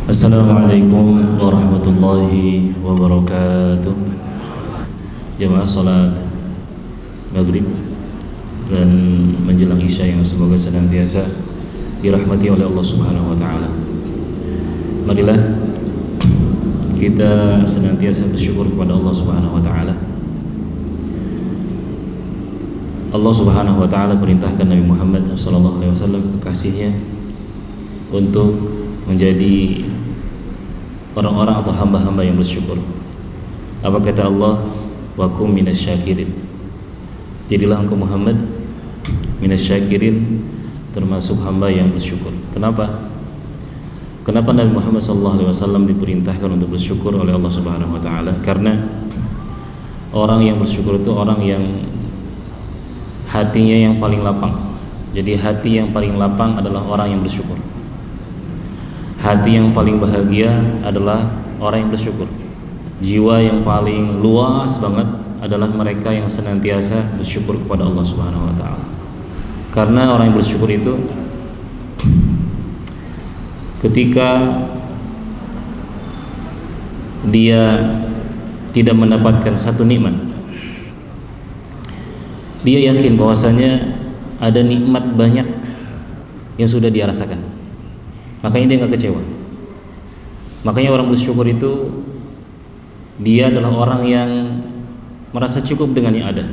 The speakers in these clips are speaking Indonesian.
Assalamualaikum warahmatullahi wabarakatuh. Jamaah salat maghrib dan menjelang isya yang semoga senantiasa dirahmati oleh Allah Subhanahu wa taala. Marilah kita senantiasa bersyukur kepada Allah Subhanahu wa taala. Allah Subhanahu wa taala perintahkan Nabi Muhammad sallallahu alaihi wasallam, kekasihnya, untuk menjadi orang-orang atau hamba-hamba yang bersyukur. Apa kata Allah? Wa kum minasyakirin. Jadilah engkau Muhammad minasyakirin, termasuk hamba yang bersyukur. Kenapa? Kenapa Nabi Muhammad SAW diperintahkan untuk bersyukur oleh Allah Subhanahu wa taala? Karena orang yang bersyukur itu orang yang hatinya yang paling lapang. Jadi hati yang paling lapang adalah orang yang bersyukur. Hati yang paling bahagia adalah orang yang bersyukur. Jiwa yang paling luas banget adalah mereka yang senantiasa bersyukur kepada Allah Subhanahu wa taala. Karena orang yang bersyukur itu ketika dia tidak mendapatkan satu nikmat, dia yakin bahwasanya ada nikmat banyak yang sudah dia rasakan. Makanya dia nggak kecewa. Makanya orang bersyukur itu dia adalah orang yang merasa cukup dengan yang ada.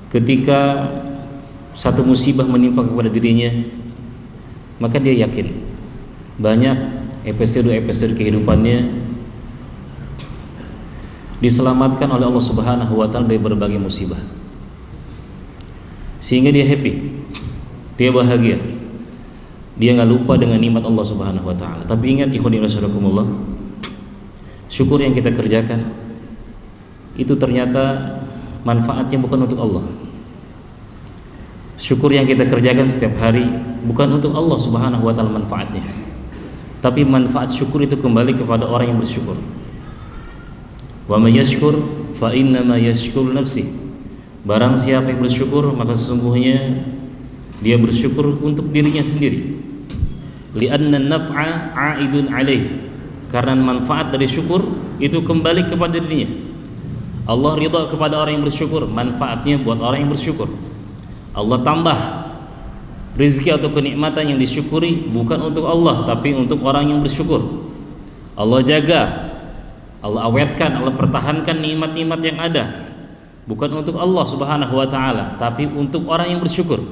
Ketika satu musibah menimpa kepada dirinya, maka dia yakin banyak episode-episode kehidupannya diselamatkan oleh Allah Subhanahu wa taala dari berbagai musibah. Sehingga dia happy, dia bahagia. Dia nggak lupa dengan nikmat Allah Subhanahu wa taala. Tapi ingat ikhwani rahimakumullah, syukur yang kita kerjakan itu ternyata manfaatnya bukan untuk Allah. Syukur yang kita kerjakan setiap hari bukan untuk Allah Subhanahu wa taala manfaatnya. Tapi manfaat syukur itu kembali kepada orang yang bersyukur. Wa may yashkur fa inna ma yashkur nafsi. Barang siapa yang bersyukur, maka sesungguhnya dia bersyukur untuk dirinya sendiri. Li'anna an-naf'a 'a'idun 'alaih. Karena manfaat dari syukur itu kembali kepada dirinya. Allah ridha kepada orang yang bersyukur, manfaatnya buat orang yang bersyukur. Allah tambah rezeki atau kenikmatan yang disyukuri bukan untuk Allah, tapi untuk orang yang bersyukur. Allah jaga, Allah awetkan, Allah pertahankan nikmat-nikmat yang ada bukan untuk Allah Subhanahu wa taala, tapi untuk orang yang bersyukur.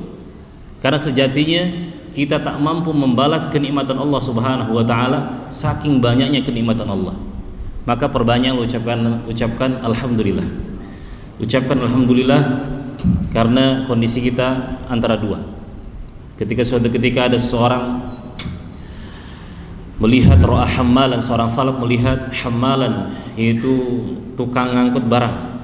Karena sejatinya kita tak mampu membalas kenikmatan Allah Subhanahu wa taala saking banyaknya kenikmatan Allah. Maka perbanyak ucapkan alhamdulillah. Ucapkan alhamdulillah karena kondisi kita antara dua. Ketika suatu ketika ada seseorang melihat ra'a hammalan, seorang salaf melihat hammalan, yaitu tukang ngangkut barang.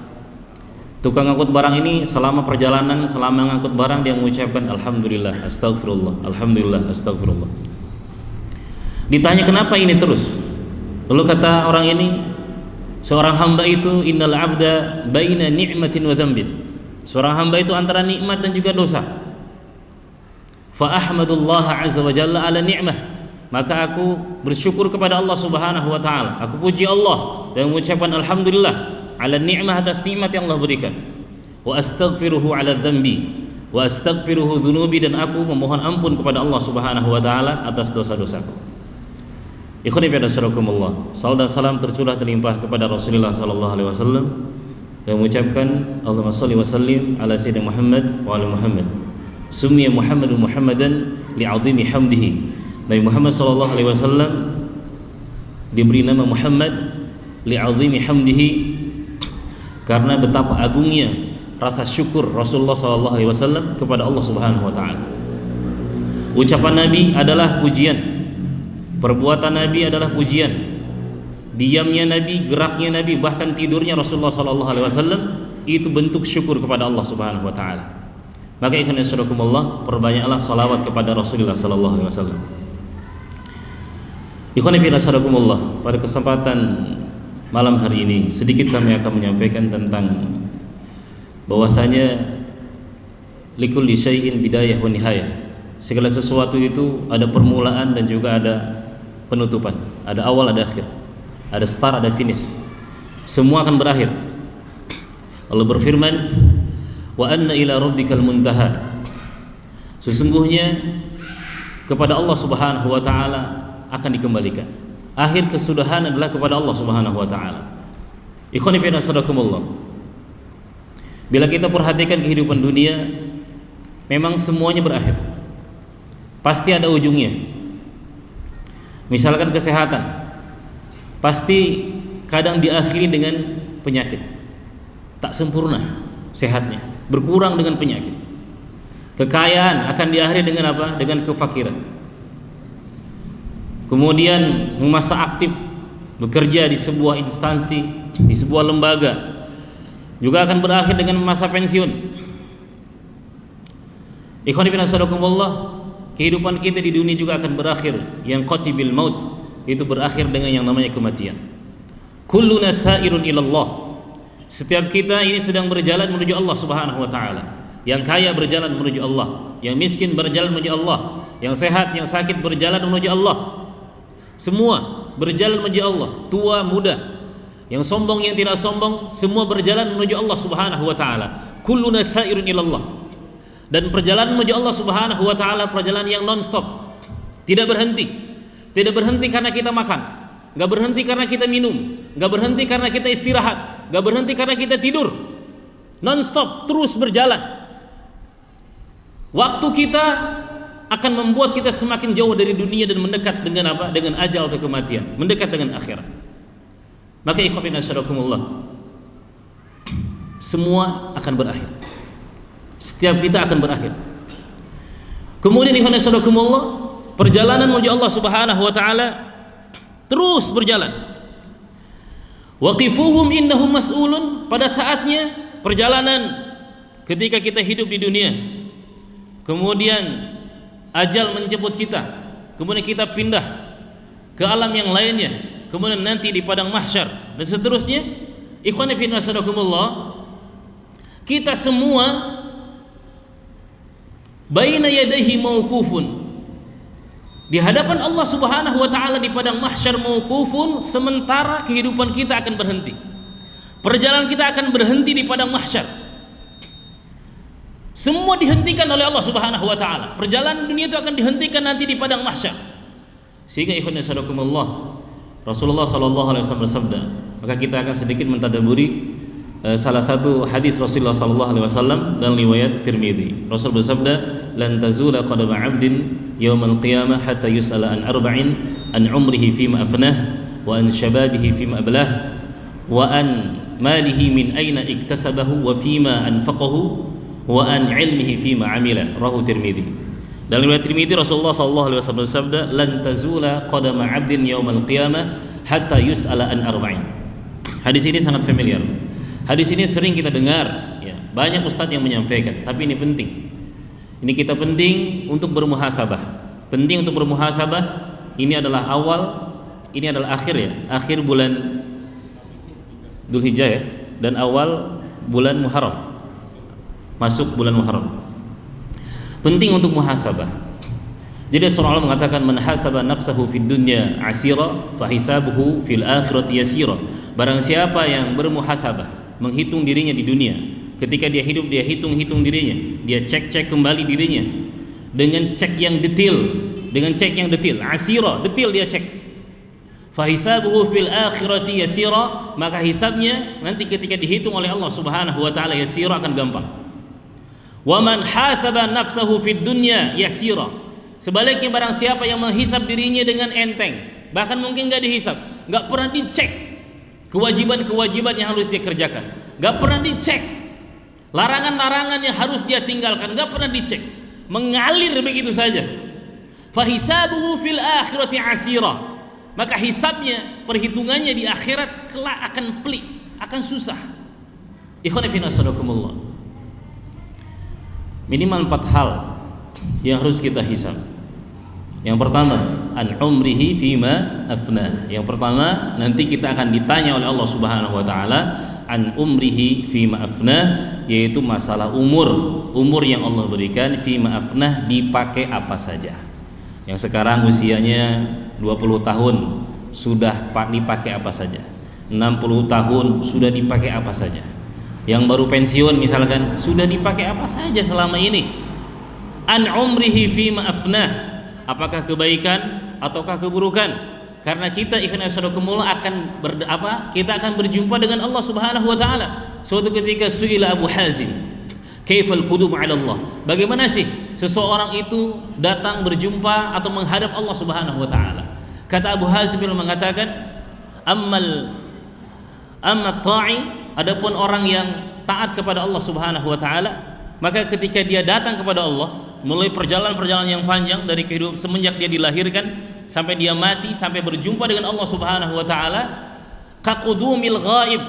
Tukang angkut barang ini selama perjalanan, selama ngangkut barang dia mengucapkan alhamdulillah, astagfirullah, alhamdulillah, astagfirullah. Ditanya kenapa ini terus? Lalu kata orang ini, seorang hamba itu innal abda baina ni'matin wa dzambin. Seorang hamba itu antara nikmat dan juga dosa. Fa ahmadullah azza wa jalla ala ni'mah. Maka aku bersyukur kepada Allah Subhanahu wa taala. Aku puji Allah dan mengucapkan alhamdulillah ala ni'mah, atas nikmat yang Allah berikan. Wa astaghfiruhu ala dzambi wa astaghfiruhu dzunubi, dan aku memohon ampun kepada Allah Subhanahu wa taala atas dosa-dosaku. Ikhwani fi nasrakumullah. Salam dan salam tercurah terlimpah kepada Rasulullah sallallahu alaihi wasallam yang mengucapkan Allahumma shalli wa sallim ala sayyidina Muhammad wa ala Muhammad. Summiya Muhammadun Muhammadan li'azimi hamdihi. Nabi Muhammad sallallahu alaihi wasallam diberi nama Muhammad li'azimi hamdihi karena betapa agungnya rasa syukur Rasulullah SAW kepada Allah Subhanahu wa taala. Ucapan Nabi adalah pujian, perbuatan Nabi adalah pujian, diamnya Nabi, geraknya Nabi, bahkan tidurnya Rasulullah SAW itu bentuk syukur kepada Allah Subhanahu wa taala. Maka ikhwan fillah, perbanyaklah salawat kepada Rasulullah SAW. Ikhwan fillah, pada kesempatan malam hari ini sedikit kami akan menyampaikan tentang bahwasanya likulli syai'in bidayah wa nihayah. Segala sesuatu itu ada permulaan dan juga ada penutupan, ada awal, ada akhir, ada start, ada finish. Semua akan berakhir. Allah berfirman, wa anna ila rabbikal muntaha. Sesungguhnya kepada Allah Subhanahu wa taala akan dikembalikan. Akhir kesudahan adalah kepada Allah Subhanahu wa taala. Ikhwani fi nasrakumullah. Bila kita perhatikan kehidupan dunia, memang semuanya berakhir. Pasti ada ujungnya. Misalkan kesehatan, pasti kadang diakhiri dengan penyakit. Tak sempurna sehatnya, berkurang dengan penyakit. Kekayaan akan diakhiri dengan apa? Dengan kefakiran. Kemudian masa aktif bekerja di sebuah instansi, di sebuah lembaga, juga akan berakhir dengan masa pensiun. Ikhwan fillah sadaqallah, kehidupan kita di dunia juga akan berakhir, yang qatibil maut, itu berakhir dengan yang namanya kematian. Kulluna sa'irun ilallah. Setiap kita ini sedang berjalan menuju Allah Subhanahu wa taala. Yang kaya berjalan menuju Allah, yang miskin berjalan menuju Allah, yang sehat, yang sakit berjalan menuju Allah. Semua berjalan menuju Allah, tua, muda, yang sombong, yang tidak sombong, semua berjalan menuju Allah Subhanahu wa taala. Kulluna sa'irun ilallah. Dan perjalanan menuju Allah Subhanahu wa taala perjalanan yang non-stop. Tidak berhenti. Tidak berhenti karena kita makan, enggak berhenti karena kita minum, enggak berhenti karena kita istirahat, enggak berhenti karena kita tidur. Non-stop, terus berjalan. Waktu kita akan membuat kita semakin jauh dari dunia dan mendekat dengan apa? Dengan ajal atau kematian, mendekat dengan akhirat. Maka ikhwafina syarakumullah, semua akan berakhir. Setiap kita akan berakhir. Kemudian ikhwafina syarakumullah, perjalanan menuju Allah Subhanahu wa taala terus berjalan. Waqifuhum innahum mas'ulun. Pada saatnya perjalanan ketika kita hidup di dunia, kemudian ajal menjemput kita, kemudian kita pindah ke alam yang lainnya, kemudian nanti di padang mahsyar dan seterusnya. Ikhwani fillah sadaqallah, kita semua baina yadayhi mauqufun, di hadapan Allah Subhanahu wa taala di padang mahsyar mauqufun, sementara kehidupan kita akan berhenti. Perjalanan kita akan berhenti di padang mahsyar. Semua dihentikan oleh Allah Subhanahu wa taala. Perjalanan dunia itu akan dihentikan nanti di padang mahsyar. Sehingga ikhwan sadaqakumullah, Rasulullah sallallahu alaihi wasallam bersabda, maka kita akan sedikit mentadaburi salah satu hadis Rasulullah sallallahu alaihi wasallam dan riwayat Tirmidzi. Rasul bersabda, "Lan tazula qadama 'abdin yaumal qiyamah hatta yus'ala an arba'in, an umrihi fima afnah, wa an shababihi fima ablah, wa an malihi min aina iktasabahu wa fima anfaqahu, wa an ilmihi fima amila." Rawahu Tirmidzi. Dalam riwayat Tirmidzi Rasulullah sallallahu alaihi wasallam bersabda, "Lan tazula qadama 'abdin yaumal qiyamah hatta yus'ala an arba'in." Hadis ini sangat familiar. Hadis ini sering kita dengar, ya. Banyak ustadz yang menyampaikan, tapi ini penting. Ini kita penting untuk bermuhasabah. Penting untuk bermuhasabah. Ini adalah awal, ini adalah akhir, ya. Akhir bulan Dzulhijjah, ya, dan awal bulan Muharram. Masuk bulan Muharram. Penting untuk muhasabah. Jadi Rasulullah mengatakan, man hasaba nafsahu fid dunya asira fa hisabuhu fil akhirati yasira. Barang siapa yang bermuhasabah, menghitung dirinya di dunia, ketika dia hidup dia hitung-hitung dirinya, dia cek-cek kembali dirinya dengan cek yang detail, asira, detail dia cek. Fa hisabuhu fil akhirati yasira, maka hisabnya nanti ketika dihitung oleh Allah Subhanahu wa taala yasira, akan gampang. Wa man hasaba nafsahu fid dunya yasira. Sebaliknya barang siapa yang menghisab dirinya dengan enteng, bahkan mungkin enggak dihisab, enggak pernah dicek kewajiban-kewajiban yang harus dia kerjakan, enggak pernah dicek larangan-larangan yang harus dia tinggalkan, enggak pernah dicek, mengalir begitu saja. Fa hisabuhu fil akhirati asira. Maka hisabnya, perhitungannya di akhirat kelak akan pelik, akan susah. Ikhwan fillah sadaqakumullah. Minimal 4 hal yang harus kita hisab. Yang pertama, an umrihi fima afnah. Yang pertama, nanti kita akan ditanya oleh Allah Subhanahu wa taala an umrihi fima afnah, yaitu masalah umur yang Allah berikan, fima afnah, dipakai apa saja. Yang sekarang usianya 20 tahun sudah dipakai apa saja, 60 tahun sudah dipakai apa saja, yang baru pensiun misalkan sudah dipakai apa saja selama ini. An umrihi fima afnah, apakah kebaikan ataukah keburukan? Karena kita kita akan berjumpa dengan Allah Subhanahu wa taala. Suatu ketika suila Abu Hazim, kaifal qudum 'ala Allah? Bagaimana sih seseorang itu datang berjumpa atau menghadap Allah Subhanahu wa taala? Kata Abu Hazim mengatakan, amma ta'i, adapun orang yang taat kepada Allah Subhanahu wa taala, maka ketika dia datang kepada Allah, mulai perjalanan yang panjang dari kehidupan semenjak dia dilahirkan sampai dia mati, sampai berjumpa dengan Allah Subhanahu wa taala, kaqudumil ghaib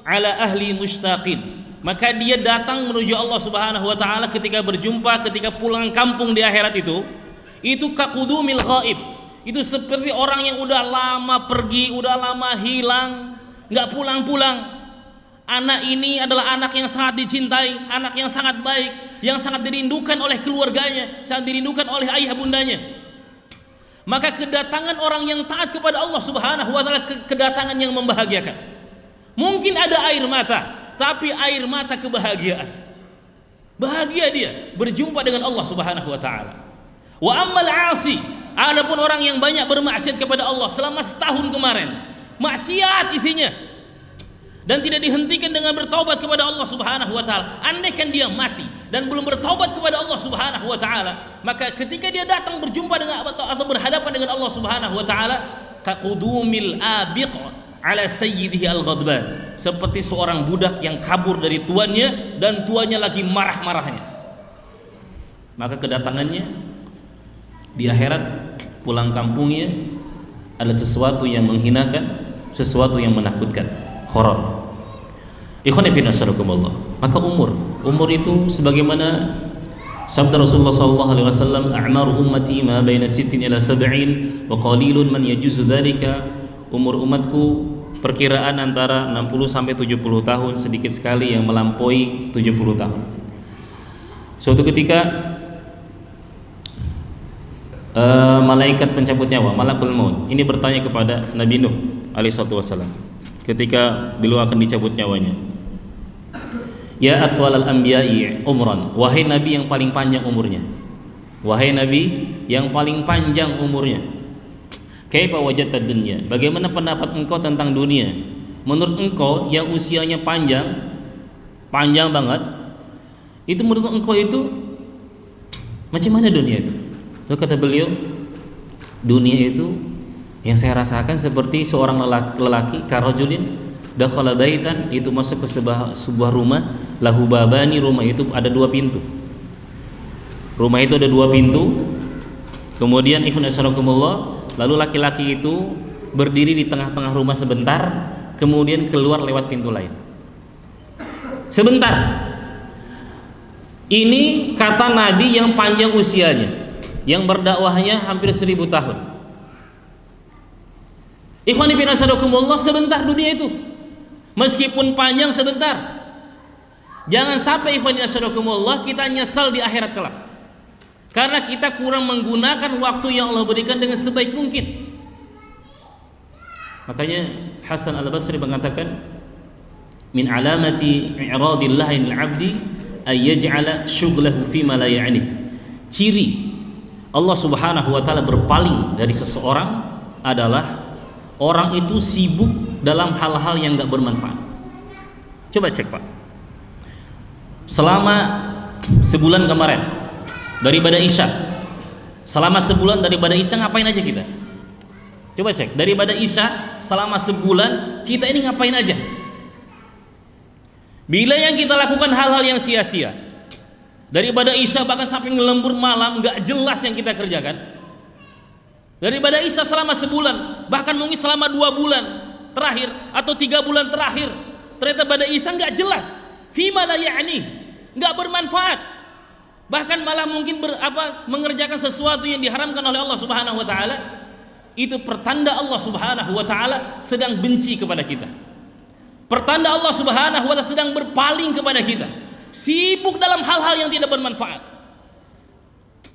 ala ahli mushtaqin, maka dia datang menuju Allah Subhanahu wa taala ketika berjumpa, ketika pulang kampung di akhirat itu kaqudumil ghaib, itu seperti orang yang udah lama pergi, udah lama hilang, nggak pulang-pulang. Anak ini adalah anak yang sangat dicintai, anak yang sangat baik, yang sangat dirindukan oleh keluarganya, sangat dirindukan oleh ayah bundanya. Maka kedatangan orang yang taat kepada Allah Subhanahu wa taala kedatangan yang membahagiakan. Mungkin ada air mata, tapi air mata kebahagiaan. Bahagia dia berjumpa dengan Allah Subhanahu wa taala. Wa ammal 'asi, adapun orang yang banyak bermaksiat kepada Allah selama setahun kemarin, maksiat isinya, dan tidak dihentikan dengan bertaubat kepada Allah Subhanahu wa taala. Andaikan dia mati dan belum bertaubat kepada Allah Subhanahu wa taala, maka ketika dia datang berjumpa dengan atau berhadapan dengan Allah Subhanahu wa taala, kaqudumil abiq ala sayyidihi al-ghadban, seperti seorang budak yang kabur dari tuannya dan tuannya lagi marah-marahnya. Maka kedatangannya di akhirat, pulang kampungnya adalah sesuatu yang menghinakan, sesuatu yang menakutkan, horor. Ikhwan fillah asyarakumullah. Maka umur itu sebagaimana sabda Rasulullah sallallahu alaihi wasallam, a'maru ummati ma baina 60 ila 70 wa qalilun man yajuzu dzalika. Umur umatku perkiraan antara 60 sampai 70 tahun, sedikit sekali yang melampaui 70 tahun. Suatu ketika malaikat pencabut nyawa, malakul maut, ini bertanya kepada Nabi Nuh alaihi wassalam ketika beliau akan dicabut nyawanya, ya atwalal anbiya'i umran, wahai nabi yang paling panjang umurnya, wahai nabi yang paling panjang umurnya, kaifa wajadtad dunya, bagaimana pendapat engkau tentang dunia? Menurut engkau yang usianya panjang banget, itu menurut engkau itu macam mana dunia itu? Lalu kata beliau, dunia itu yang saya rasakan seperti seorang lelaki karajulin dakhala baitan, itu masuk ke sebuah rumah, lahu babani, rumah itu ada dua pintu. Rumah itu ada dua pintu. Kemudian ikhwan asyarakumullah, lalu laki-laki itu berdiri di tengah-tengah rumah sebentar, kemudian keluar lewat pintu lain. Sebentar. Ini kata Nabi yang panjang usianya, yang berdakwahnya hampir 1000 tahun. Ikhwani fillah asyarakumullah, sebentar dunia itu, meskipun panjang sebentar. Jangan sampai ikhwani asyarakumullah kita nyesal di akhirat kelak karena kita kurang menggunakan waktu yang Allah berikan dengan sebaik mungkin. Makanya Hasan al-Basri mengatakan, min alamati i'radillahi lil-'abdi ay yaj'ala syughlahu fima la ya'ni. Ciri Allah Subhanahu wa taala berpaling dari seseorang adalah orang itu sibuk dalam hal-hal yang gak bermanfaat. Coba cek Pak, selama sebulan kemarin daripada Isya, selama sebulan daripada Isya ngapain aja kita? Coba cek, daripada Isya selama sebulan kita ini ngapain aja? Bila yang kita lakukan hal-hal yang sia-sia, daripada Isya bahkan sampai ngelembur malam, gak jelas yang kita kerjakan. Daripada Isya selama sebulan, bahkan mungkin selama 2 bulan terakhir atau 3 bulan terakhir, ternyata pada Isya nggak jelas, fima la ya'ni, nggak bermanfaat, bahkan malah mungkin mengerjakan sesuatu yang diharamkan oleh Allah Subhanahu wa taala. Itu pertanda Allah Subhanahu wa taala sedang benci kepada kita. Pertanda Allah Subhanahu wa taala sedang berpaling kepada kita, sibuk dalam hal-hal yang tidak bermanfaat.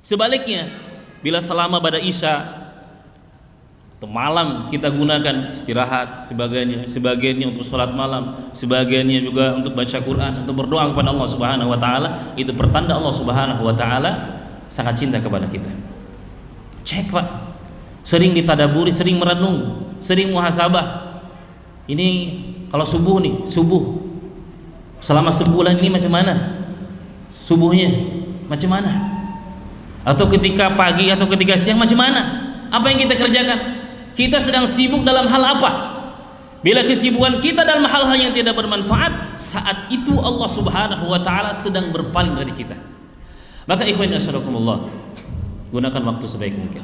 Sebaliknya, bila selama pada Isya Atau malam kita gunakan istirahat, sebagiannya untuk sholat malam, sebagiannya juga untuk baca Quran, untuk berdoa kepada Allah Subhanahu wa taala. Itu pertanda Allah Subhanahu wa taala sangat cinta kepada kita. Cek Pak, sering ditadaburi, sering merenung, sering muhasabah. Ini kalau subuh nih, subuh selama sebulan ini macam mana subuhnya, macam mana? Atau ketika pagi atau ketika siang macam mana? Apa yang kita kerjakan? Kita sedang sibuk dalam hal apa? Bila kesibukan kita dalam hal-hal yang tidak bermanfaat, saat itu Allah Subhanahu wa taala sedang berpaling dari kita. Maka ikhwan nasyarakumullah, gunakan waktu sebaik mungkin.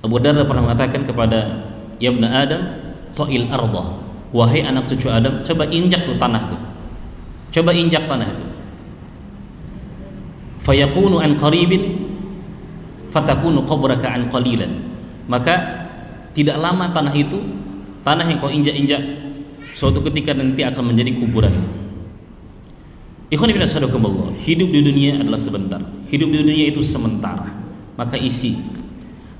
Abu Darda pernah mengatakan kepada Ibnu Adam, ta'il arda, wahai anak cucu Adam, coba injak tuh tanah itu. Coba injak tanah itu. Fayakunu an qaribin fatakunu qabraka an qalilan. Maka tidak lama tanah itu, tanah yang kau injak-injak, suatu ketika nanti akan menjadi kuburan. Ikhwan fillah sadaqallahu, hidup di dunia adalah sebentar. Hidup di dunia itu sementara. Maka isi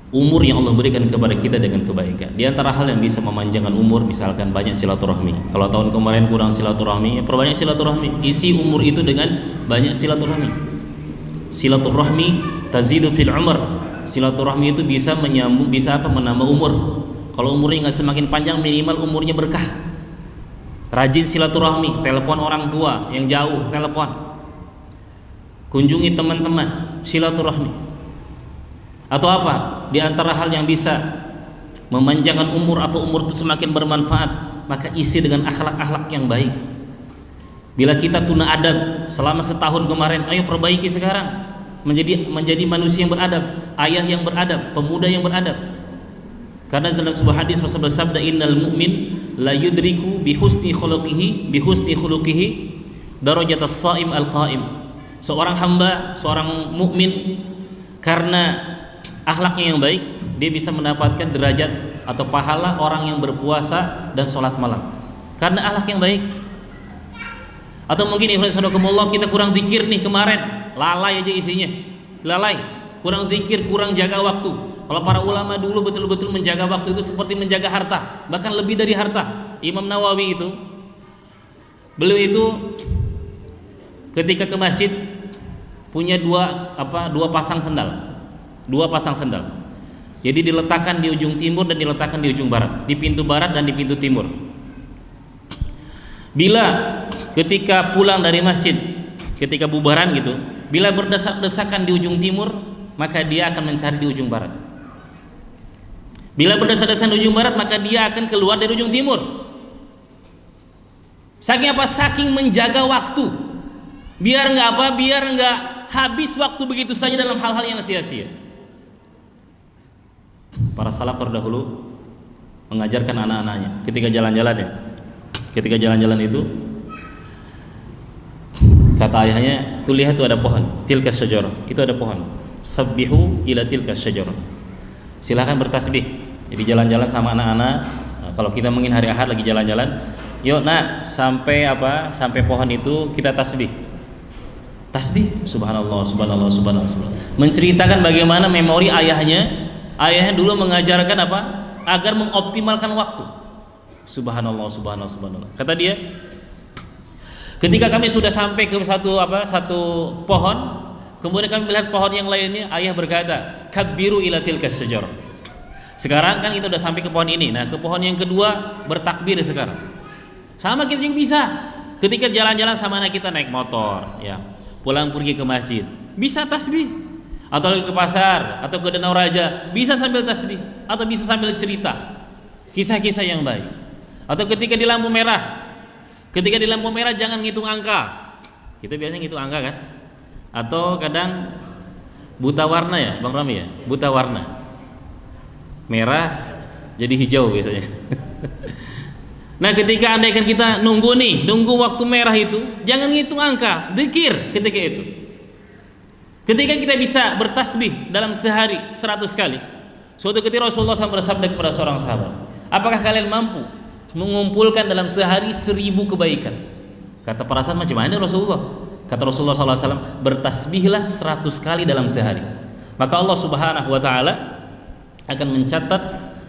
umur yang Allah berikan kepada kita dengan kebaikan. Di antara hal yang bisa memanjangkan umur, misalkan banyak silaturahmi. Kalau tahun kemarin kurang silaturahmi, perbanyak silaturahmi. Isi umur itu dengan banyak silaturahmi. Silaturahmi tazidu fil umr. Silaturahmi itu bisa menyambung, bisa menambah umur. Kalau umurnya nggak semakin panjang, minimal umurnya berkah. Rajin silaturahmi, telepon orang tua yang jauh, telepon. Kunjungi teman-teman, silaturahmi. Atau apa? Di antara hal yang bisa memanjangkan umur atau umur itu semakin bermanfaat, maka isi dengan akhlak-akhlak yang baik. Bila kita tuna adab selama setahun kemarin, ayo perbaiki sekarang. Menjadi manusia yang beradab, ayah yang beradab, pemuda yang beradab. Karena dalam sebuah hadis Rasulullah bersabda, innal mu'min la yudriku bi husni khuluqihi darajatas shaim al-qaim. Seorang hamba, seorang mukmin, karena akhlaknya yang baik, dia bisa mendapatkan derajat atau pahala orang yang berpuasa dan sholat malam karena akhlak yang baik. Atau mungkin kita kurang zikir nih kemarin, lalai aja isinya, lalai, kurang zikir, kurang jaga waktu. Kalau para ulama dulu betul-betul menjaga waktu itu seperti menjaga harta, bahkan lebih dari harta. Imam Nawawi itu, beliau itu ketika ke masjid punya dua pasang sendal, jadi diletakkan di ujung timur dan diletakkan di ujung barat, di pintu barat dan di pintu timur. Bila ketika pulang dari masjid, ketika bubaran gitu, bila berdesak-desakan di ujung timur, maka dia akan mencari di ujung barat. Bila berdesak-desakan di ujung barat, maka dia akan keluar dari ujung timur. Saking apa? Saking menjaga waktu. Biar nggak habis waktu begitu saja dalam hal-hal yang sia-sia. Para salaf terdahulu mengajarkan anak-anaknya ketika jalan-jalan itu, kata ayahnya, tuh lihat tuh ada pohon, tilka syajarah, itu ada pohon, sabbihu ila tilka syajarah, silahkan bertasbih. Jadi jalan-jalan sama anak-anak, kalau kita mungkin hari Ahad lagi jalan-jalan, yuk nak sampai pohon itu kita tasbih, subhanallah, menceritakan bagaimana memori ayahnya dulu mengajarkan agar mengoptimalkan waktu. Subhanallah. Kata dia, ketika kami sudah sampai ke satu pohon, kemudian kami melihat pohon yang lainnya, ayah berkata, kabbiru ila tilkas syajarah. Sekarang kan kita sudah sampai ke pohon ini, nah ke pohon yang kedua bertakbir sekarang. Sama kita juga bisa. Ketika jalan-jalan sama anak kita naik motor, ya, pulang pergi ke masjid, bisa tasbih. Atau lagi ke pasar atau ke Danau Raja, bisa sambil tasbih atau bisa sambil cerita kisah-kisah yang baik. Atau ketika di lampu merah jangan ngitung angka. Kita biasanya ngitung angka kan? Atau kadang buta warna ya, Bang Rami ya, buta warna. Merah jadi hijau biasanya. Nah, ketika andaikan kita nunggu waktu merah itu, jangan ngitung angka, zikir ketika itu. Ketika kita bisa bertasbih dalam sehari 100 kali. Suatu ketika Rasulullah SAW bersabda kepada seorang sahabat, apakah kalian mampu mengumpulkan dalam sehari 1000 kebaikan? Kata para sahabat, macam mana Rasulullah? Kata Rasulullah SAW, bertasbihlah 100 kali dalam sehari. Maka Allah Subhanahu wa ta'ala akan mencatat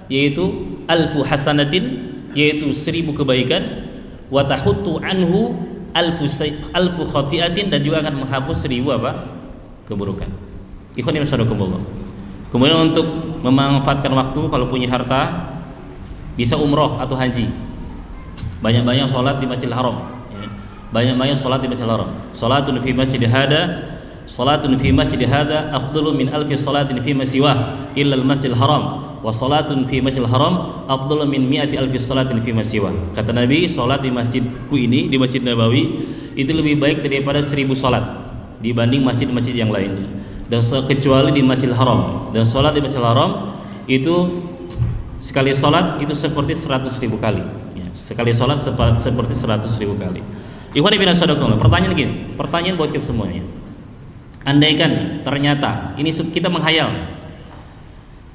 yaitu alfu hasanatin, yaitu 1000 kebaikan, wa tahuttu anhu alfu khati'atin, dan juga akan menghapus 1000 apa? Keburukan. Ikhwan fillah. Kemudian untuk memanfaatkan waktu, kalau punya harta bisa umroh atau haji. Banyak-banyak sholat di Masjidil Haram. Banyak-banyak sholat di Masjidil Haram. Sholatun fi masjid hada afdalu min alfi sholatin fi ma siwah illa al-Masjidil Haram, wa sholatun fi Masjidil Haram afdalu min mi'ati alfi sholatin fi ma siwah. Kata Nabi, sholat di masjidku ini, di Masjid Nabawi, itu lebih baik daripada 1000 sholat dibanding masjid-masjid yang lainnya, dan kecuali di Masjidil Haram. Dan sholat di Masjidil Haram itu sekali sholat itu seperti 100.000 kali ya. Sekali sholat seperti 100.000 kali. Ikhwan fillah, pertanyaan gini, pertanyaan buat kita semuanya. Andaikan nih, ternyata ini kita menghayal.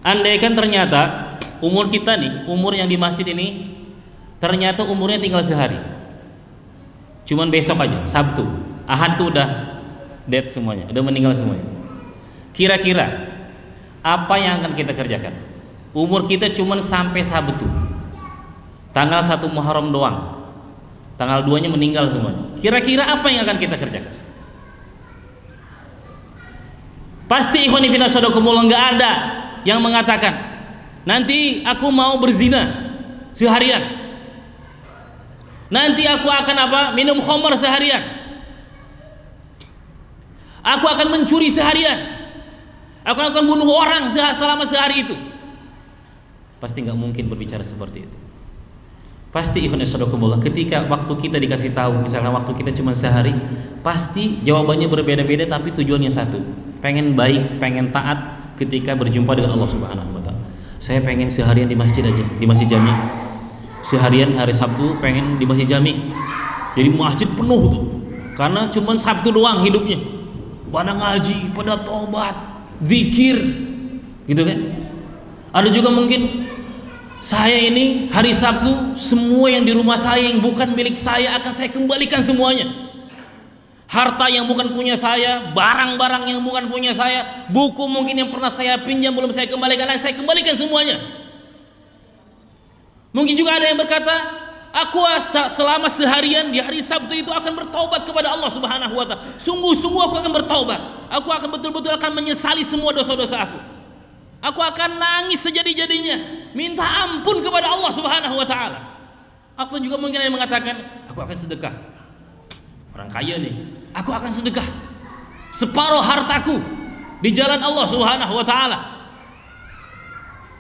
Andaikan ternyata umur kita nih, umur yang di masjid ini, ternyata umurnya tinggal sehari. Cuman besok aja, Sabtu, Ahad tuh udah dead semuanya, udah meninggal semuanya. Kira-kira apa yang akan kita kerjakan? Umur kita cuman sampai Sabtu, tanggal 1 Muharram doang, tanggal 2-nya meninggal semuanya. Kira-kira apa yang akan kita kerjakan? Pasti ikhwan fillah sadaqallahu, nggak ada yang mengatakan nanti aku mau berzina seharian, nanti aku akan apa, minum khamar seharian, aku akan mencuri seharian, aku akan bunuh orang selama sehari itu. Pasti nggak mungkin berbicara seperti itu. Pasti ikhwan sadaqallahu, ketika waktu kita dikasih tahu, misalnya waktu kita cuma sehari, pasti jawabannya berbeda-beda, tapi tujuannya satu, pengen baik, pengen taat ketika berjumpa dengan Allah Subhanahu wa Ta'ala. Saya pengen seharian di masjid aja, di Masjid Jami, seharian hari Sabtu pengen di Masjid Jami, jadi masjid penuh tuh, karena cuma Sabtu doang hidupnya, pada ngaji, pada tobat, zikir, gitu kan. Ada juga mungkin saya ini hari Sabtu, semua yang di rumah saya yang bukan milik saya akan saya kembalikan semuanya. Harta yang bukan punya saya, barang-barang yang bukan punya saya, buku mungkin yang pernah saya pinjam belum saya kembalikan, saya kembalikan semuanya. Mungkin juga ada yang berkata, aku selama seharian di hari Sabtu itu akan bertaubat kepada Allah Subhanahu wa Ta'ala. Sungguh-sungguh aku akan bertaubat. Aku akan betul-betul akan menyesali semua dosa-dosa aku. Aku akan nangis sejadi-jadinya, minta ampun kepada Allah Subhanahu wa Ta'ala. Atau juga mungkin ada yang mengatakan, aku akan sedekah. Orang kaya nih, aku akan sedekah separuh hartaku di jalan Allah Subhanahu wa Ta'ala.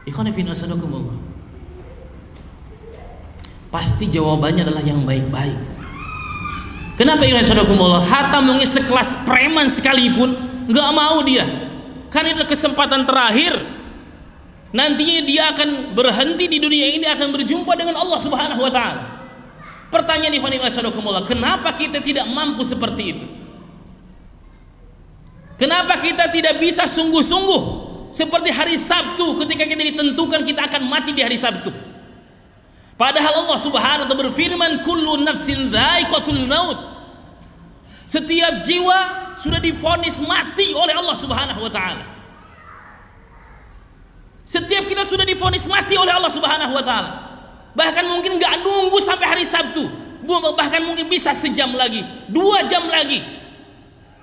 Ikhwan fillah sadaqallahu, pasti jawabannya adalah yang baik-baik. Kenapa ikhwan sadaqallahu? Hatta mungkin sekelas preman sekalipun nggak mau dia, karena itu kesempatan terakhir. Nantinya dia akan berhenti di dunia ini, akan berjumpa dengan Allah Subhanahu wa Ta'ala. Pertanyaan ikhwan fillah, kenapa kita tidak mampu seperti itu? Kenapa kita tidak bisa sungguh-sungguh seperti hari Sabtu, ketika kita ditentukan kita akan mati di hari Sabtu? Padahal Allah Subhanahu wa Ta'ala berfirman, kullu nafsin dha'iqatul maut. Setiap jiwa sudah divonis mati oleh Allah Subhanahu wa Ta'ala. Setiap kita sudah divonis mati oleh Allah Subhanahu wa Ta'ala. Bahkan mungkin nggak nunggu sampai hari Sabtu, bahkan mungkin bisa sejam lagi, 2 jam lagi,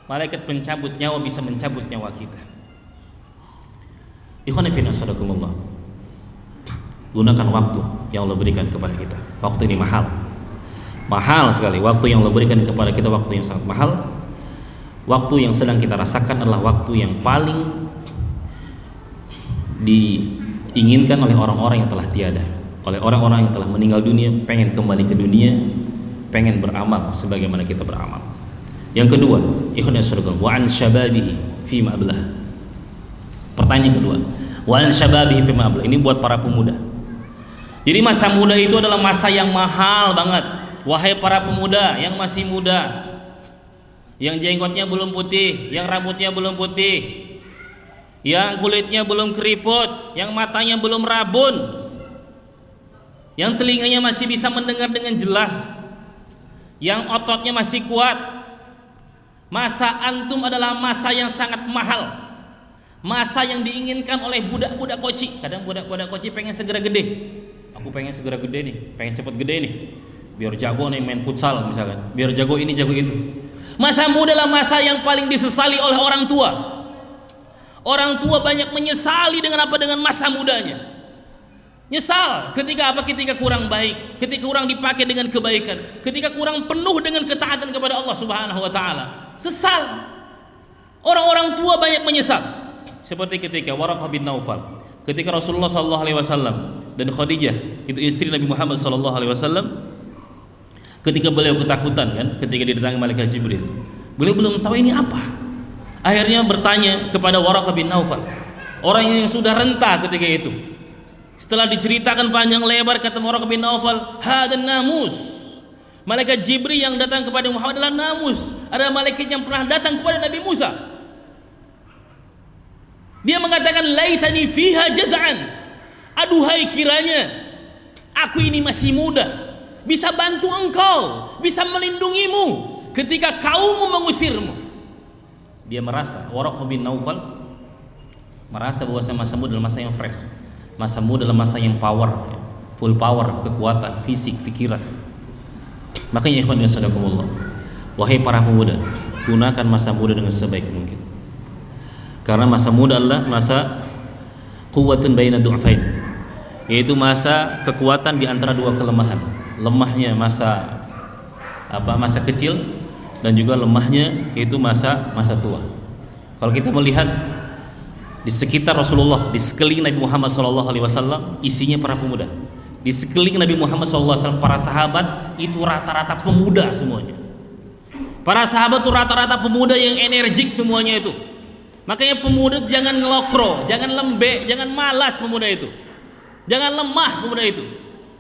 malaikat pencabut nyawa bisa mencabut nyawa kita. Ikhwan fillah sadaqallahu, gunakan waktu yang Allah berikan kepada kita. Waktu ini mahal sekali. Waktu yang Allah berikan kepada kita waktu yang sangat mahal. Waktu yang sedang kita rasakan adalah waktu yang paling diinginkan oleh orang-orang yang telah tiada, oleh orang-orang yang telah meninggal dunia, pengen kembali ke dunia, pengen beramal sebagaimana kita beramal. Yang kedua, ikhwan sadaqallahu, wa an syababihi fi ma ablah. Pertanyaan kedua, wa an syababihi fi ma ablah. Ini buat para pemuda. Jadi masa muda itu adalah masa yang mahal banget. Wahai para pemuda yang masih muda, yang jenggotnya belum putih, yang rambutnya belum putih, yang kulitnya belum keriput, yang matanya belum rabun, yang telinganya masih bisa mendengar dengan jelas, yang ototnya masih kuat. Masa antum adalah masa yang sangat mahal, Masa yang diinginkan oleh budak-budak koci. Kadang budak-budak koci pengen segera gede. Aku pengen segera gede nih, pengen cepat gede nih, biar jago nih main futsal misalkan, biar jago ini jago itu. Masa muda adalah masa yang paling disesali oleh orang tua. Orang tua banyak menyesali dengan apa? Dengan masa mudanya. Nyesal ketika apa? Ketika kurang baik, ketika kurang dipakai dengan kebaikan, ketika kurang penuh dengan ketaatan kepada Allah Subhanahu wa taala. Sesal. Orang-orang tua banyak menyesal. Seperti ketika Waraqah bin Naufal, ketika Rasulullah sallallahu alaihi wasallam dan Khadijah, itu istri Nabi Muhammad sallallahu alaihi wasallam, ketika beliau ketakutan kan, ketika didatangi malaikat Jibril. Beliau belum tahu ini apa. Akhirnya bertanya kepada Waraqah bin Naufal, orang yang sudah renta ketika itu. Setelah diceritakan panjang lebar, kata Waraqah bin Naufal, hadan namus. Malaikat Jibril yang datang kepada Muhammad adalah namus, adalah malaikat yang pernah datang kepada Nabi Musa. Dia mengatakan, laitani fiha jaz'an. Aduhai kiranya aku ini masih muda, bisa bantu engkau, bisa melindungimu ketika kaummu mengusirmu. Dia merasa, Waraqah bin Naufal merasa bahwa masa muda adalah masa yang fresh. Masa muda adalah masa yang power, full power, kekuatan, fisik, pikiran. Makanya ikhwan ya sadakumullah, wahai para pemuda, gunakan masa muda dengan sebaik mungkin. Karena masa muda adalah masa quwwatun baina du'afain, yaitu masa kekuatan di antara dua kelemahan. Lemahnya masa masa kecil, dan juga lemahnya yaitu masa tua. Kalau kita melihat di sekitar Rasulullah, di sekeliling Nabi Muhammad SAW, isinya para pemuda. Di sekeliling Nabi Muhammad SAW, para sahabat itu rata-rata pemuda semuanya. Para sahabat itu rata-rata pemuda yang energik semuanya itu. Makanya pemuda jangan ngelokro, jangan lembek, jangan malas pemuda itu. Jangan lemah pemuda itu.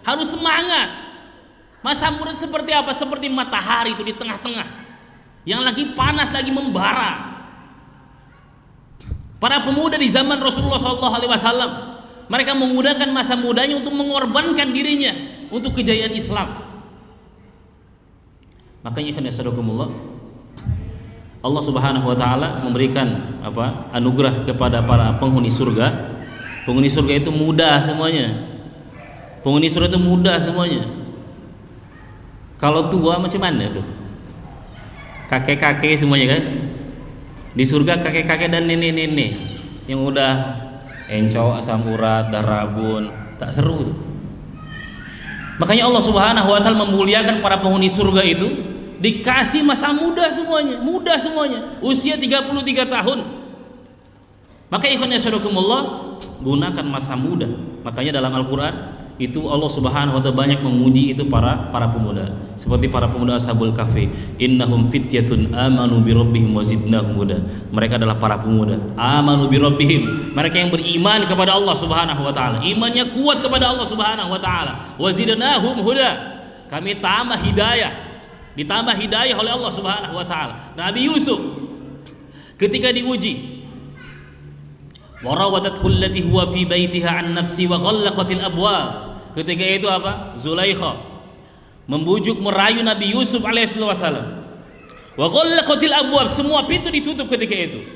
Harus semangat. Masa muda seperti apa? Seperti matahari itu di tengah-tengah, yang lagi panas, lagi membara. Para pemuda di zaman Rasulullah SAW, mereka menggunakan masa mudanya untuk mengorbankan dirinya untuk kejayaan Islam. Makanya Allah Subhanahu wa taala memberikan anugerah kepada para penghuni surga. Penghuni surga itu muda semuanya. Penghuni surga itu muda semuanya. Kalau tua macam mana tuh? Kakek-kakek semuanya kan? Di surga kakek-kakek dan nenek-nenek yang udah encok, asam urat, darabun, tak seru tuh. Makanya Allah Subhanahu wa taala memuliakan para penghuni surga itu, dikasih masa muda semuanya, usia 33 tahun. Maka ikhwan yashadukumullah, gunakan masa muda. Makanya dalam Al-Qur'an itu Allah Subhanahu wa taala banyak memuji itu para pemuda. Seperti para pemuda Ashabul Kahfi, innahum fityatun amanu bi rabbihim wa zidnahum huda. Mereka adalah para pemuda, amanu bi rabbihim, mereka yang beriman kepada Allah Subhanahu wa taala. Imannya kuat kepada Allah Subhanahu wa taala. Wa zidnahum huda. Kami tambah hidayah. Ditambah hidayah oleh Allah Subhanahu wa taala. Nabi Yusuf ketika diuji, warawadathu allati huwa fi baitiha an nafsi wa ghallaqatil abwab. Ketika itu Zulaikha membujuk, merayu Nabi Yusuf alaihissalam. Wa ghallaqatil abwab, semua pintu ditutup ketika itu.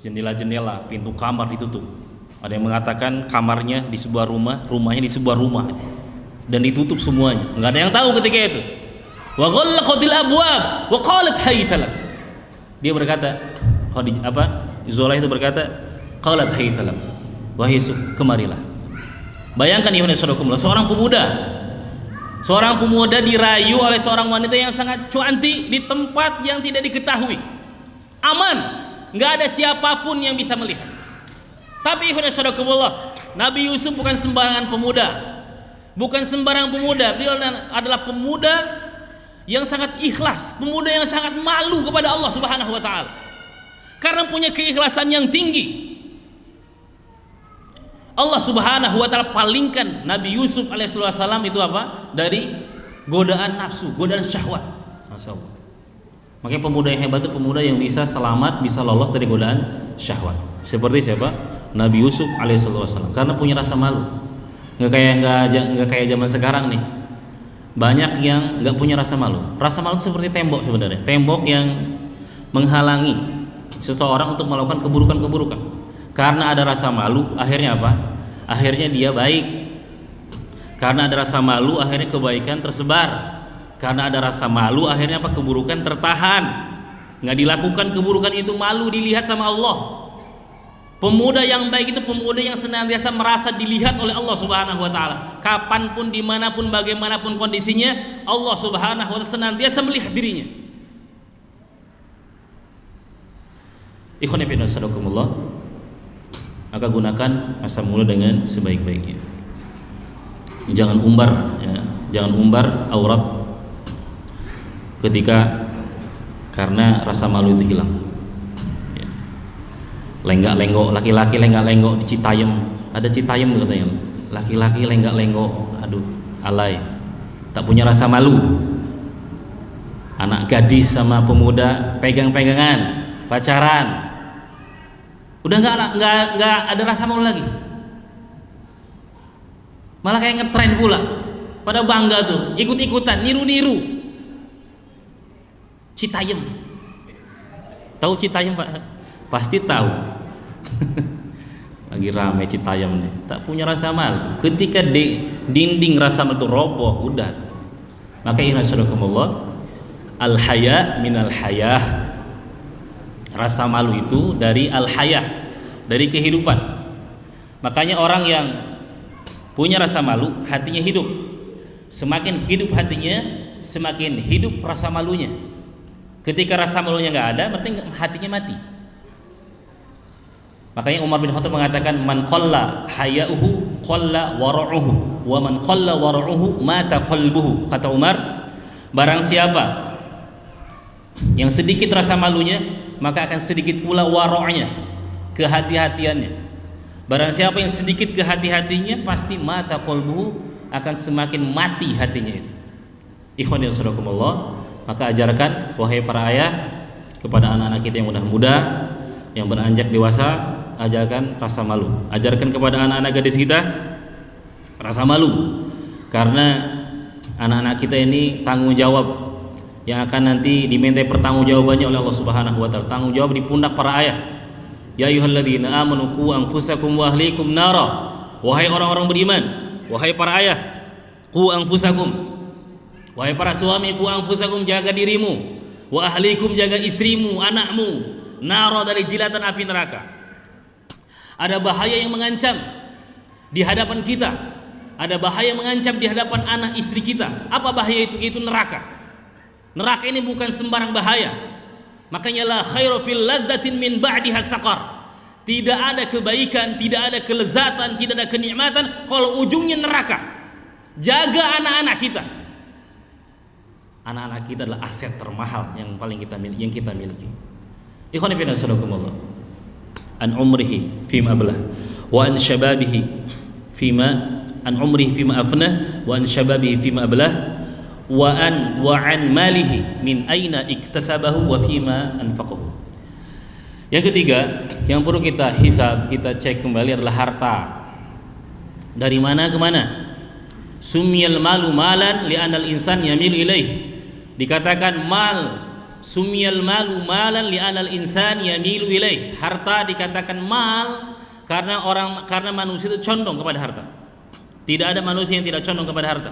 Jendela-jendela, pintu kamar ditutup. Ada yang mengatakan kamarnya di sebuah rumah, rumahnya di sebuah rumah itu. Dan ditutup semuanya, enggak ada yang tahu ketika itu. Wa ghallaqatil abwab wa qalat haytalak. Dia berkata, Zulaikha itu berkata, qalat haytalak, wahai Yusuf, kemarilah. Bayangkan ya seorang pemuda dirayu oleh seorang wanita yang sangat cantik di tempat yang tidak diketahui, aman, nggak ada siapapun yang bisa melihat. Tapi Nabi Yusuf bukan sembarangan pemuda, beliau adalah pemuda yang sangat ikhlas, pemuda yang sangat malu kepada Allah Subhanahu wa taala. Karena punya keikhlasan yang tinggi, Allah Subhanahu wa taala palingkan Nabi Yusuf alaihissalam itu dari godaan nafsu, godaan syahwat. Masya Allah. Makanya pemuda yang hebat itu pemuda yang bisa selamat, bisa lolos dari godaan syahwat. Seperti siapa? Nabi Yusuf alaihissalam. Karena punya rasa malu. Nggak kayak zaman sekarang nih. Banyak yang nggak punya rasa malu. Rasa malu seperti tembok sebenarnya. Tembok yang menghalangi seseorang untuk melakukan keburukan-keburukan. Karena ada rasa malu, akhirnya apa? Akhirnya dia baik. Karena ada rasa malu, akhirnya kebaikan tersebar. Karena ada rasa malu, akhirnya apa? Keburukan tertahan. Nggak dilakukan keburukan itu, malu dilihat sama Allah. Pemuda yang baik itu pemuda yang senantiasa merasa dilihat oleh Allah Subhanahu wa taala. Kapanpun, dimanapun, bagaimanapun kondisinya, Allah Subhanahu wa taala senantiasa melihat dirinya. Ikhwan fillah sadaqallah. Maka gunakan masa muda dengan sebaik-baiknya. Jangan umbar, ya. Jangan umbar aurat ketika karena rasa malu itu hilang. Lenggak-lenggok, laki-laki lenggak-lenggok di Citayam, ada Citayam tuh katanya, laki-laki lenggak-lenggok, aduh alay, tak punya rasa malu. Anak gadis sama pemuda pegang-pegangan, pacaran, udah nggak ada rasa malu lagi, malah kayak ngetren pula, pada bangga tuh, ikut-ikutan, niru-niru. Citayam, tahu Citayam Pak? Pasti tahu. Lagi rame Citayam nih, tak punya rasa malu. Ketika dinding rasa malu itu roboh, udah. Maka innasyarakumullah, al haya minal hayah. Rasa malu itu dari al hayah, dari kehidupan. Makanya orang yang punya rasa malu, hatinya hidup. Semakin hidup hatinya, semakin hidup rasa malunya. Ketika rasa malunya nggak ada, berarti hatinya mati. Makanya Umar bin Khattab mengatakan, man qalla haya'uhu qalla wara'uhu, wa man qalla wara'uhu mata qalbuhu. Kata Umar, barang siapa yang sedikit rasa malunya, maka akan sedikit pula wara'nya, kehati-hatiannya. Barang siapa yang sedikit kehati-hatinya, pasti mata qalbuhu, akan semakin mati hatinya itu. Ikhwan ya sadaqallah. Maka ajarkan wahai para ayah kepada anak-anak kita yang muda-muda, yang beranjak dewasa, ajarkan rasa malu. Ajarkan kepada anak-anak gadis kita rasa malu, karena anak-anak kita ini tanggung jawab yang akan nanti dimintai pertanggungjawabannya oleh Allah Subhanahu wa taala. Tanggung jawab di pundak para ayah. Ya ayyuhalladzina amanu qu anfusakum wa ahlikum nara. Wahai orang-orang beriman, wahai para ayah, qu anfusakum, wahai para suami, qu anfusakum, jaga dirimu, wa ahlikum, jaga istrimu, anakmu, nara, dari jilatan api neraka. Ada bahaya yang mengancam di hadapan kita, ada bahaya yang mengancam di hadapan anak istri kita. Apa bahaya itu? Itu neraka. Neraka ini bukan sembarang bahaya. Makanya la khairu fil ladzatin min ba'diha saqar. Tidak ada kebaikan, tidak ada kelezatan, tidak ada kenikmatan kalau ujungnya neraka. Jaga anak-anak kita. Anak-anak kita adalah aset termahal yang paling kita miliki. Ikhwan fillah sadaqallah. An umrihi fima ablah wa an shababihi fima an umrihi fima afnah wa an shababihi fima ablah wa an malihi min aina iktasabahu wa fima anfaqahu. Yang ketiga yang perlu kita hisab, kita cek kembali adalah harta. Dari mana ke mana? Sumiyal malu malan li'anal insan yamilu ilaih. Dikatakan mal, sumiyal malu malan li'anal insan yamilu ilaih. Harta dikatakan mal karena manusia itu condong kepada harta. Tidak ada manusia yang tidak condong kepada harta.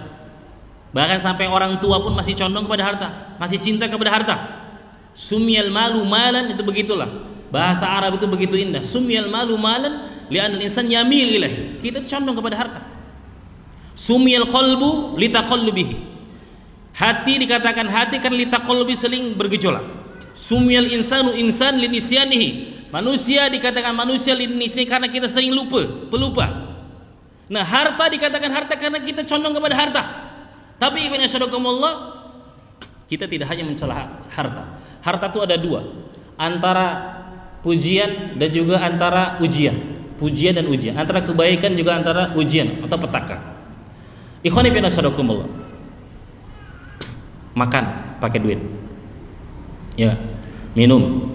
Bahkan sampai orang tua pun masih condong kepada harta, masih cinta kepada harta. Sumiyal malu malan, itu begitulah. Bahasa Arab itu begitu indah. Sumiyal malu malan li'anal insan yamil ilaih. Kita condong kepada harta. Sumiyal qalbu litaqallubihi. Hati dikatakan hati kan litaqallubi, seling bergejolak. Sumiyal insanu insan linisyanihi. Manusia dikatakan manusia linisyanihi karena kita sering pelupa. Nah, harta dikatakan harta karena kita condong kepada harta. Tapi ibn asyadakumullah, kita tidak hanya mencela harta. Harta itu ada dua, antara pujian dan juga antara ujian. Pujian dan ujian, antara kebaikan juga antara ujian atau petaka. Ikhwani fillah asyadakumullah, makan pakai duit, ya, minum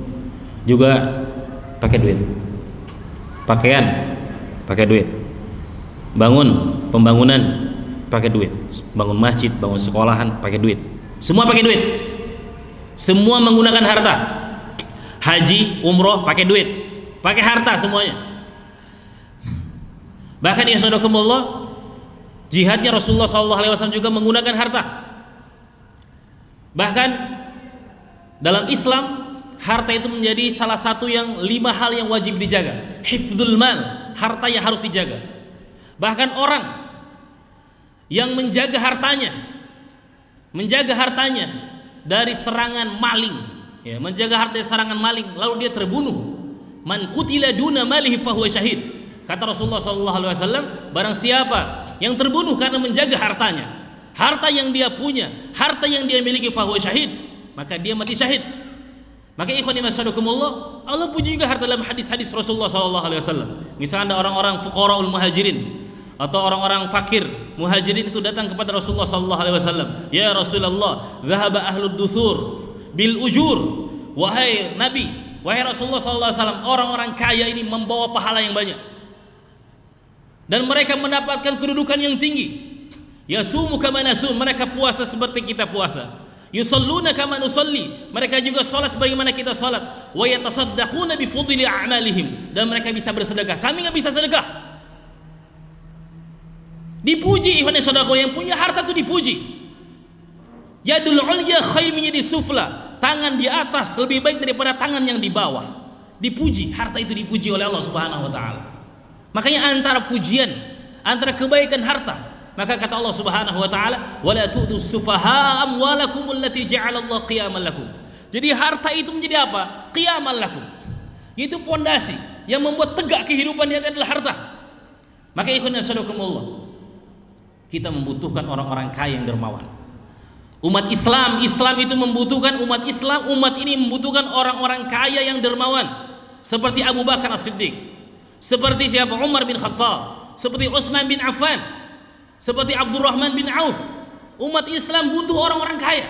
juga pakai duit, pakaian pakai duit, bangun pembangunan pakai duit, bangun masjid, bangun sekolahan pakai duit, semua pakai duit, semua menggunakan harta. haji, umroh pakai duit, pakai harta semuanya. Bahkan ya saudarakumullah, jihadnya Rasulullah SAW juga menggunakan harta. Bahkan dalam Islam, harta itu menjadi salah satu yang 5 hal yang wajib dijaga. Hifdzul mal, harta yang harus dijaga. Bahkan orang yang menjaga hartanya dari serangan maling, ya, menjaga harta dari serangan maling, lalu dia terbunuh. Man qutila duna malihi fahuwa syahid. Kata Rasulullah SAW, barang siapa yang terbunuh karena menjaga hartanya, harta yang dia punya, harta yang dia miliki, fahuwa syahid, maka dia mati syahid. Maka ikhwani masyarakumullah, Allah puji juga harta dalam hadis-hadis Rasulullah SAW. Misalnya ada orang-orang fuqaraul muhajirin atau orang-orang fakir muhajirin itu datang kepada Rasulullah SAW. Ya Rasulullah, dhahaba ahlud dusur bil ujur. Wahai Nabi, wahai Rasulullah SAW, orang-orang kaya ini membawa pahala yang banyak dan mereka mendapatkan kedudukan yang tinggi. Yasumu kama nasum, mereka puasa seperti kita puasa. Yusalluna kama nusalli, mereka juga salat sebagaimana kita salat. Wa yatasaddaquna bi fudli a'malihim, dan mereka bisa bersedekah, kami enggak bisa sedekah. Dipuji ikhwan saudara, yang punya harta itu dipuji. Yadul ulya khair min yadi sufla, tangan di atas lebih baik daripada tangan yang di bawah. Dipuji, harta itu dipuji oleh Allah Subhanahu wa taala. Makanya antara pujian, antara kebaikan harta, maka kata Allah Subhanahu wa taala, wala tu'tus sufaha amwalakum allati ja'alallahu qiyaman lakum. Jadi harta itu menjadi apa? Qiyaman lakum. Itu pondasi yang membuat tegak kehidupan dia adalah harta. Maka ikhwan nasallakumullah, kita membutuhkan orang-orang kaya yang dermawan. Umat Islam itu membutuhkan umat Islam, umat ini membutuhkan orang-orang kaya yang dermawan. Seperti Abu Bakar As-Siddiq, seperti siapa? Umar bin Khattab, seperti Utsman bin Affan, seperti Abdurrahman bin Auf. Umat Islam butuh orang-orang kaya,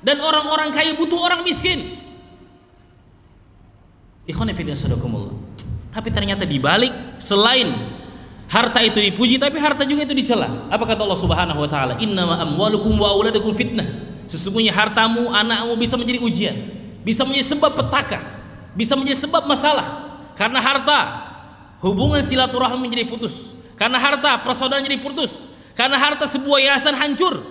dan orang-orang kaya butuh orang miskin. Ikhwan fillah sadaqallahu. Tapi ternyata dibalik, selain harta itu dipuji, tapi harta juga itu dicela. Apa kata Allah Subhanahu wa taala? Innama amwalukum wa auladukum fitnah. Sesungguhnya hartamu, anakmu bisa menjadi ujian, bisa menjadi sebab petaka, bisa menjadi sebab masalah. Karena harta, hubungan silaturahmi menjadi putus. Karena harta, persaudaraan jadi putus. Karena harta, sebuah yayasan hancur.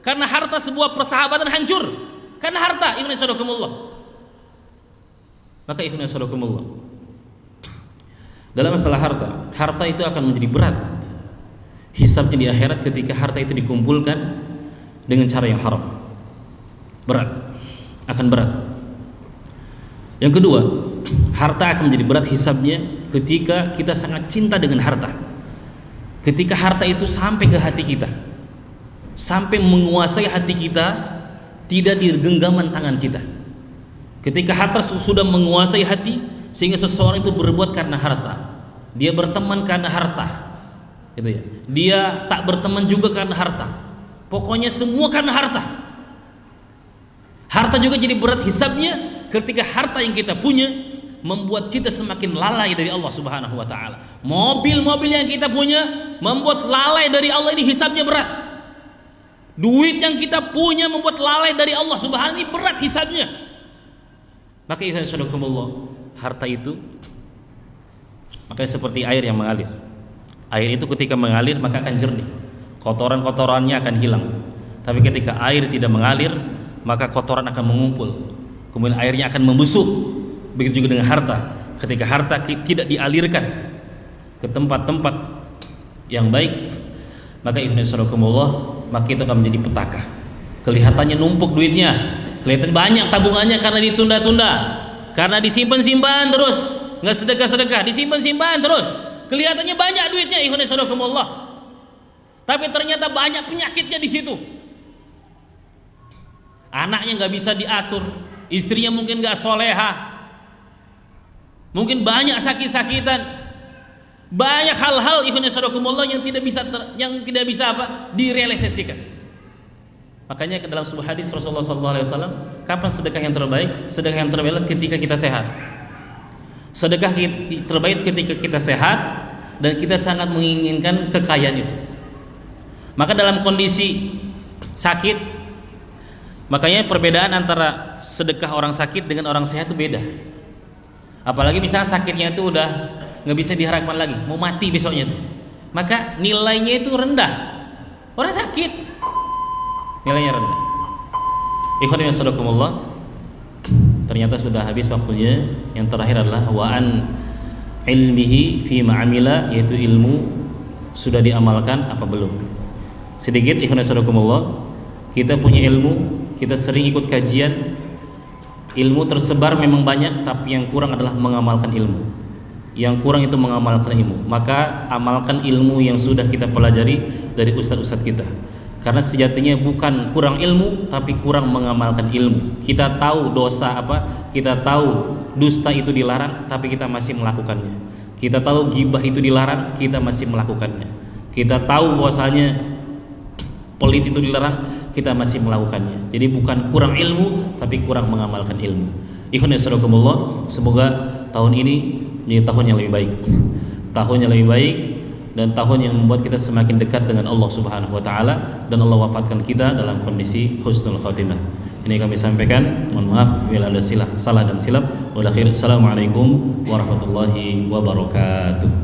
Karena harta, sebuah persahabatan hancur. Karena harta, ikhwan sadakumullah. Maka ikhwan sadakumullah, dalam masalah harta, harta itu akan menjadi berat hisabnya di akhirat ketika harta itu dikumpulkan dengan cara yang haram. Berat, akan berat. Yang kedua, harta akan menjadi berat hisabnya ketika kita sangat cinta dengan harta. Ketika harta itu sampai ke hati kita, sampai menguasai hati kita, tidak di genggaman tangan kita. Ketika harta sudah menguasai hati, sehingga seseorang itu berbuat karena harta, dia berteman karena harta, gitu ya. Dia tak berteman juga karena harta. Pokoknya semua karena harta. Harta juga jadi berat hisabnya ketika harta yang kita punya membuat kita semakin lalai dari Allah Subhanahu wa taala. Mobil-mobil yang kita punya membuat lalai dari Allah, ini hisabnya berat. Duit yang kita punya membuat lalai dari Allah Subhanahu, ini berat hisabnya. Maka insyaallah, harta itu makanya seperti air yang mengalir. Air itu ketika mengalir maka akan jernih, kotoran-kotorannya akan hilang. Tapi ketika air tidak mengalir, maka kotoran akan mengumpul, kemudian airnya akan membusuk. Begitu juga dengan harta. Ketika harta tidak dialirkan ke tempat-tempat yang baik, maka maka itu akan menjadi petaka. Kelihatannya numpuk duitnya, kelihatan banyak tabungannya karena ditunda-tunda, karena disimpan-simpan terus, nggak sedekah-sedekah, disimpan-simpan terus. Kelihatannya banyak duitnya, ikhwan sadaqallah. Tapi ternyata banyak penyakitnya di situ. Anaknya nggak bisa diatur, istrinya mungkin nggak soleha, mungkin banyak sakit-sakitan, banyak hal-hal ikhwan sadaqallah yang tidak bisa direalisasikan. Makanya dalam sebuah hadis Rasulullah SAW, kapan sedekah yang terbaik? Sedekah yang terbaik ketika kita sehat. Sedekah terbaik ketika kita sehat dan kita sangat menginginkan kekayaan itu. Maka dalam kondisi sakit, makanya perbedaan antara sedekah orang sakit dengan orang sehat itu beda. Apalagi misalnya sakitnya itu udah nggak bisa diharapkan lagi, mau mati besoknya tuh, maka nilainya itu rendah. Orang sakit nilainya rendah. Ikhwan fillah sadaqallah. Ternyata sudah habis waktunya. Yang terakhir adalah wa an ilmihi fi ma'amila, yaitu ilmu sudah diamalkan apa belum. Sedikit ikhwan fillah sadaqallah, kita punya ilmu, kita sering ikut kajian, ilmu tersebar memang banyak, tapi yang kurang adalah mengamalkan ilmu. Yang kurang itu mengamalkan ilmu. Maka amalkan ilmu yang sudah kita pelajari dari ustadz-ustadz kita. Karena sejatinya bukan kurang ilmu, tapi kurang mengamalkan ilmu. Kita tahu dosa apa, kita tahu dusta itu dilarang, tapi kita masih melakukannya. Kita tahu ghibah itu dilarang, kita masih melakukannya. Kita tahu bahwasanya pelit itu dilarang, kita masih melakukannya. Jadi bukan kurang ilmu, tapi kurang mengamalkan ilmu. Ikhwan fillah, semoga tahun ini menjadi tahun yang lebih baik, tahun yang lebih baik, dan tahun yang membuat kita semakin dekat dengan Allah Subhanahu wa taala, dan Allah wafatkan kita dalam kondisi husnul khatimah. Ini kami sampaikan, mohon maaf bila ada salah dan silap. Assalamualaikum warahmatullahi wabarakatuh.